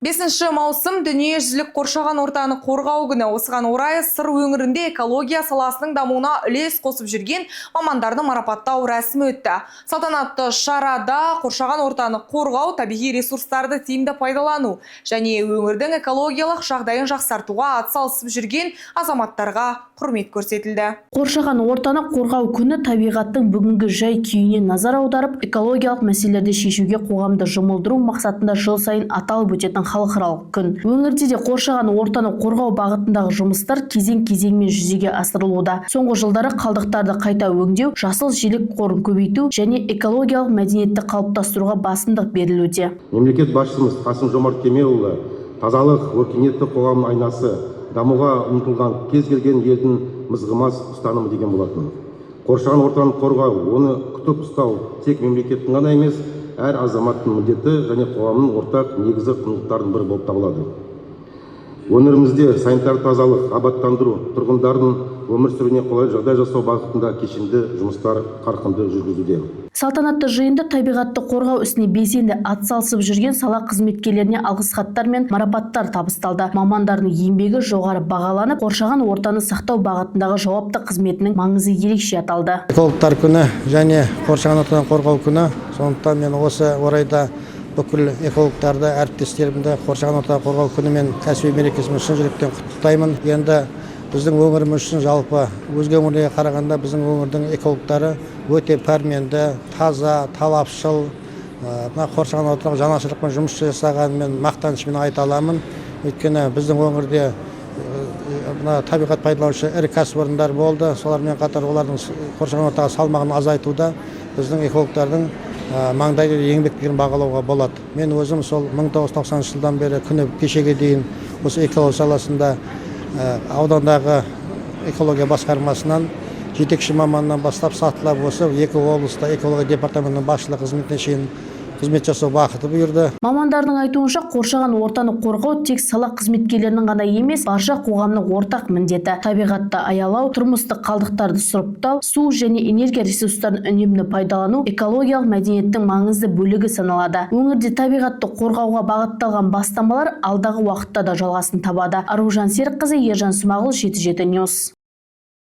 5 маусым дүниежүзілік қоршаған ортаны қорғау күні. Осыған орай Сыр өңірінде экология саласының дамуына үлес қосып жүрген мамандарды марапаттау рәсімі өтті. Салтанатты шарада қоршаған ортаны қорғау, табиғи ресурстарды тиімді пайдалану және өңірдің экологиялық жағдайын жақсартуға атсалысып жүрген азаматтарға құрмет көрсетілді. Қоршаған ортаны қорғау күні табиғаттың бүгінгі жай күйіне назар аударып, экологиялық мәселелерді шешуге қоғамды жұмылдыру мақсатында жыл сайын аталып өтетін халықаралық күн. Өңірде де қоршаған ортаны қорғау бағытындағы жұмыстар кезең-кезеңмен жүзеге асырылуда. Соңғы жылдары қалдықтарды қайта өңдеу, жасыл желек қорын көбейту және экологиялық мәдениетті қалыптастыруға басымдық берілуде. Мемлекет басшымыз Қасым-Жомарт Кемелұлы тазалық өркениетті қоғам айнасы, дамуға ұмтылған кез келген елдің мызғымас ұстанымы деген болатын. Қоршаған ортаны қорғау, оны күтіп ұстау тек мемлекеттің ғана емес, әр азаматтың міндеті және қоғамның ортақ негізі құндылықтардың бірі болып табылады. Өңірімізде санитар тазалық, абаттандыру, тұрғындардың өмір сүруіне қолайлы жағдай жасау бағытында кешенді жұмыстар қарқынды жүргізуде. Салтанатты жиында табиғатты қорғау ісіне белсенді атсалысып жүрген сала қызметкерлеріне алғыс хаттар мен марапаттар табысталды. Мамандардың еңбегі жоғары бағаланып, қоршаған ортаны сақтау бағытындағы жауапты қызметінің маңызы ерекше аталды. Экологтар күні және қоршаған ортаны қорғау күні. Сондықтан мен осы орайда бүкіл экологтарды, әріптестерімді қоршаған ортаны қорғау күні мен кәсіби мерекесімен шын жүректен құттықтаймын. Енді біздің өңіріміз үшін жалпы өзге өңірлерге қарағанда біздің өңірдің экологтары өте пәрменді, таза, талапшыл, қоршаған ортаға жанашырлықпен жұмыс жасағанымен мақтанышпен айта аламын. Өйткені біздің өңірде табиғат пайдаланушы ірі кәсіпорындар болды. Солармен қатар олардың қоршаған ортаға салмағын азайтуда біздің экологтардың маңдайды еңбектерін бағалауға болады. Мен өзім сол 1990 жылдан бері күні кешеге дейін осы экология саласында аудандағы экология басқармасынан жетекші маманнан бастап сатылап осы екі облыста экология департаментінің басшылық қызметіне шейін қызмет жасау бақыты бұйырды. Мамандардың айтуынша қоршаған ортаны қорғау тек сала қызметкерлерінің ғана емес, барша қоғамның ортақ міндеті. Табиғатты аялау, тұрмыстық қалдықтарды сұрыптау, су және энергия ресурстарын үнемді пайдалану экологиялық мәдениеттің маңызды бөлігі саналады. Өңірде табиғатты қорғауға бағытталған бастамалар алдағы уақытта да жалғасын табады. Аружан Серікқызы, Ержан Смағұл, 7/7 News.